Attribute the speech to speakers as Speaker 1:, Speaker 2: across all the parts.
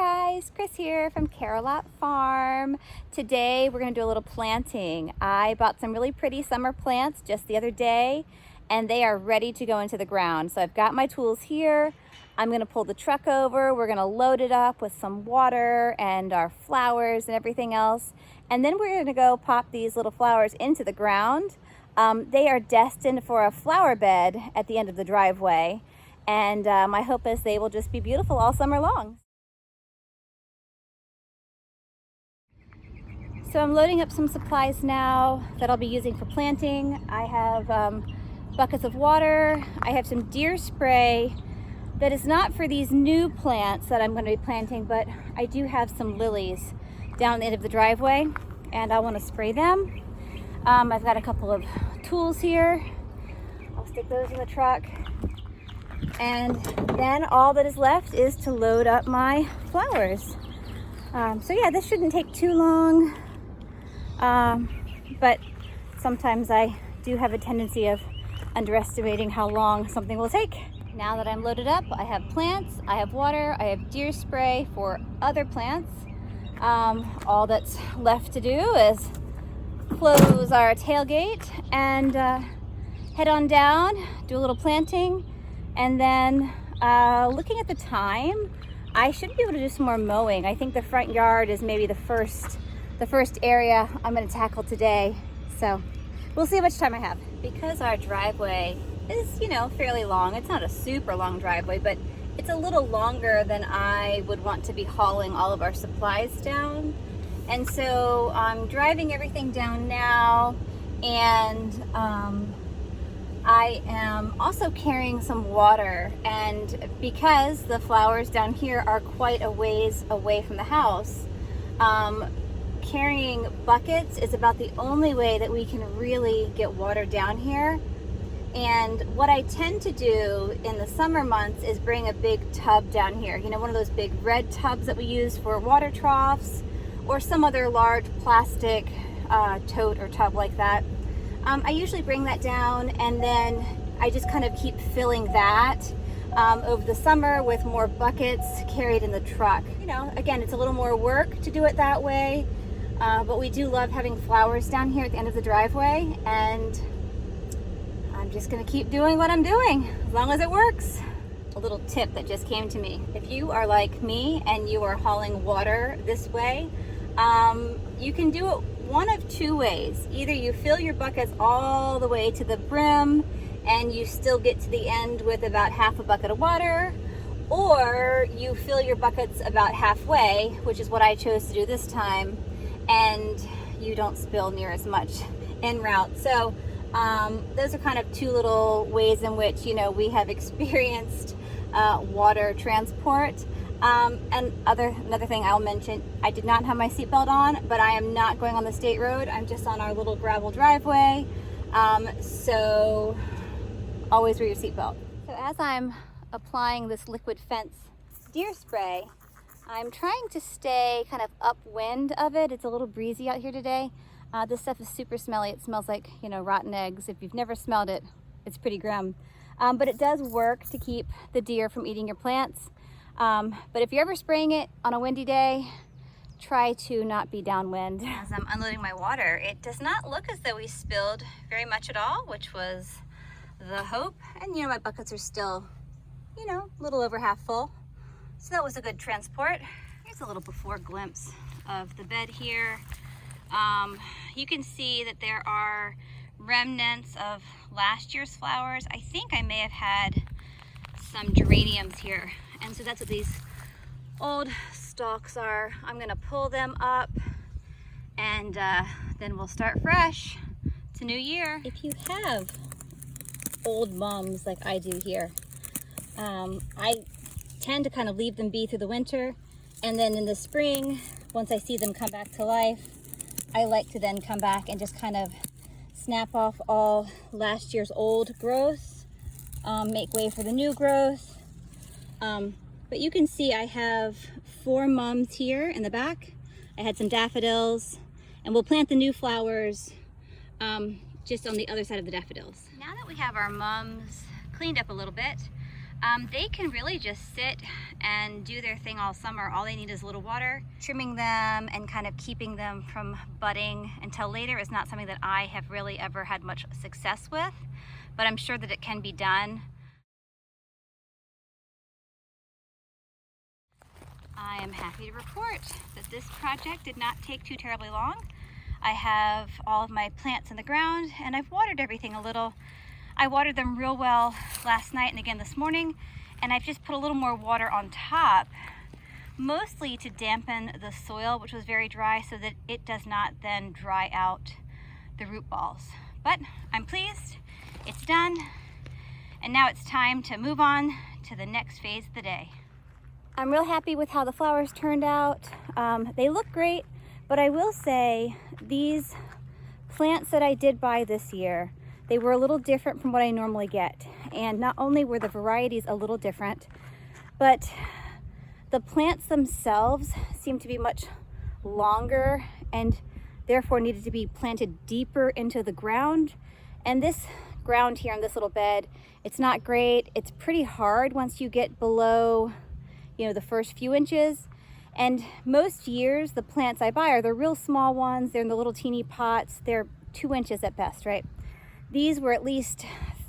Speaker 1: guys, Chris here from Carolot Farm. Today we're going to do a little planting. I bought some really pretty summer plants just the other day and they are ready to go into the ground. So I've got my tools here. I'm going to pull the truck over. We're going to load it up with some water and our flowers and everything else. And then we're going to go pop these little flowers into the ground. They are destined for a flower bed at the end of the driveway. And my hope is they will just be beautiful all summer long. So I'm loading up some supplies now that I'll be using for planting. I have buckets of water. I have some deer spray that is not for these new plants that I'm going to be planting, but I do have some lilies down the end of the driveway and I want to spray them. I've got a couple of tools here. I'll stick those in the truck. And then all that is left is to load up my flowers. So yeah, this shouldn't take too long, but sometimes I do have a tendency of underestimating how long something will take. Now that I'm loaded up, I have plants, I have water, I have deer spray for other plants. All that's left to do is close our tailgate and head on down, do a little planting. And then looking at the time, I should be able to do some more mowing. I think the front yard is maybe the first area I'm going to tackle today. So we'll see how much time I have. Because our driveway is, you know, fairly long. It's not a super long driveway, but it's a little longer than I would want to be hauling all of our supplies down. And so I'm driving everything down now, and I am also carrying some water, and because the flowers down here are quite a ways away from the house, carrying buckets is about the only way that we can really get water down here. And what I tend to do in the summer months is bring a big tub down here, you know, one of those big red tubs that we use for water troughs or some other large plastic tote or tub like that. I usually bring that down and then I just kind of keep filling that over the summer with more buckets carried in the truck. You know, again, it's a little more work to do it that way, but we do love having flowers down here at the end of the driveway, and I'm just gonna keep doing what I'm doing as long as it works. A little tip that just came to me. If you are like me and you are hauling water this way, you can do it one of two ways. Either you fill your buckets all the way to the brim and you still get to the end with about half a bucket of water, or you fill your buckets about halfway, which is what I chose to do this time, and you don't spill near as much en route. So those are kind of two little ways in which, you know, we have experienced water transport. And another thing I'll mention, I did not have my seatbelt on, but I am not going on the state road. I'm just on our little gravel driveway. So always wear your seatbelt. So as I'm applying this liquid fence deer spray, I'm trying to stay kind of upwind of it. It's a little breezy out here today. This stuff is super smelly. It smells like, you know, rotten eggs. If you've never smelled it, it's pretty grim. But it does work to keep the deer from eating your plants. But if you're ever spraying it on a windy day, try to not be downwind. As I'm unloading my water, it does not look as though we spilled very much at all, which was the hope. And you know, my buckets are still, you know, a little over half full. So that was a good transport. Here's a little before glimpse of the bed here. You can see that there are remnants of last year's flowers. I think I may have had some geraniums here. And so that's what these old stalks are. I'm gonna pull them up and then we'll start fresh. It's a new year. If you have old mums like I do here, I tend to kind of leave them be through the winter. And then in the spring, once I see them come back to life, I like to then come back and just kind of snap off all last year's old growth, make way for the new growth. But you can see I have 4 mums here in the back. I had some daffodils, and we'll plant the new flowers just on the other side of the daffodils. Now that we have our mums cleaned up a little bit, They can really just sit and do their thing all summer. All they need is a little water. Trimming them and kind of keeping them from budding until later is not something that I have really ever had much success with, but I'm sure that it can be done. I am happy to report that this project did not take too terribly long. I have all of my plants in the ground and I've watered everything a little. I watered them real well last night and again this morning, and I've just put a little more water on top, mostly to dampen the soil, which was very dry, so that it does not then dry out the root balls. But I'm pleased, it's done, and now it's time to move on to the next phase of the day. I'm real happy with how the flowers turned out. They look great, but I will say these plants that I did buy this year, they were a little different from what I normally get. And not only were the varieties a little different, but the plants themselves seem to be much longer and therefore needed to be planted deeper into the ground. And this ground here in this little bed, it's not great. It's pretty hard once you get below, the first few inches. And most years, the plants I buy are the real small ones. They're in the little teeny pots. They're 2 inches at best, right? These were at least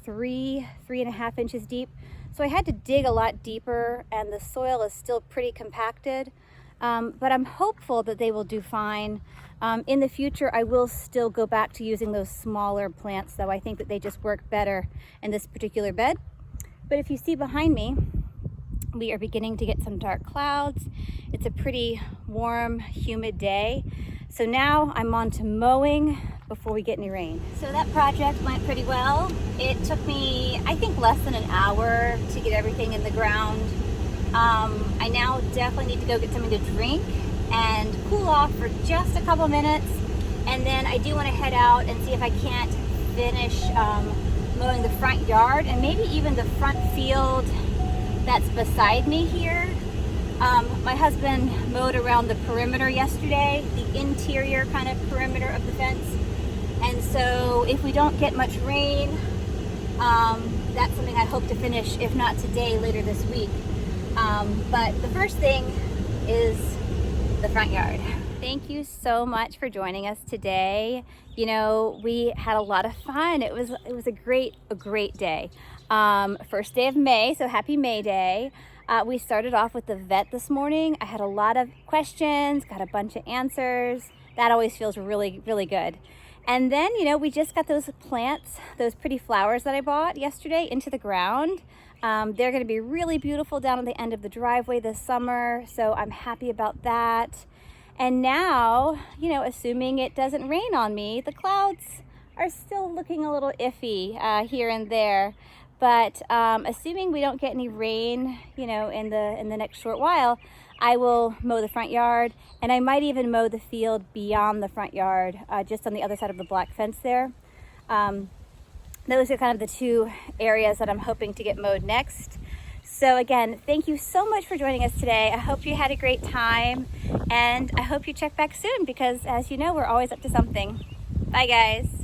Speaker 1: 3.5 inches deep. So I had to dig a lot deeper, and the soil is still pretty compacted. But I'm hopeful that they will do fine. In the future, I will still go back to using those smaller plants, though I think that they just work better in this particular bed. But if you see behind me, we are beginning to get some dark clouds. It's a pretty warm, humid day. So now I'm on to mowing before we get any rain. So that project went pretty well. It took me, I think, less than an hour to get everything in the ground. I now definitely need to go get something to drink and cool off for just a couple minutes. And then I do want to head out and see if I can't finish mowing the front yard and maybe even the front field that's beside me here. My husband mowed around the perimeter yesterday, the interior kind of perimeter of the fence. And so if we don't get much rain, that's something I hope to finish, if not today, later this week. But the first thing is the front yard. Thank you so much for joining us today. We had a lot of fun. It was a great day. First day of May, so happy May Day. We started off with the vet this morning. I had a lot of questions, got a bunch of answers. That always feels really, really good. And then, we just got those plants, those pretty flowers that I bought yesterday, into the ground. They're going to be really beautiful down at the end of the driveway this summer, so I'm happy about that. And now, assuming it doesn't rain on me, the clouds are still looking a little iffy here and there. But assuming we don't get any rain, in the next short while, I will mow the front yard, and I might even mow the field beyond the front yard, just on the other side of the black fence there. Those are kind of the two areas that I'm hoping to get mowed next. So again, thank you so much for joining us today. I hope you had a great time, and I hope you check back soon because, as you know, we're always up to something. Bye, guys.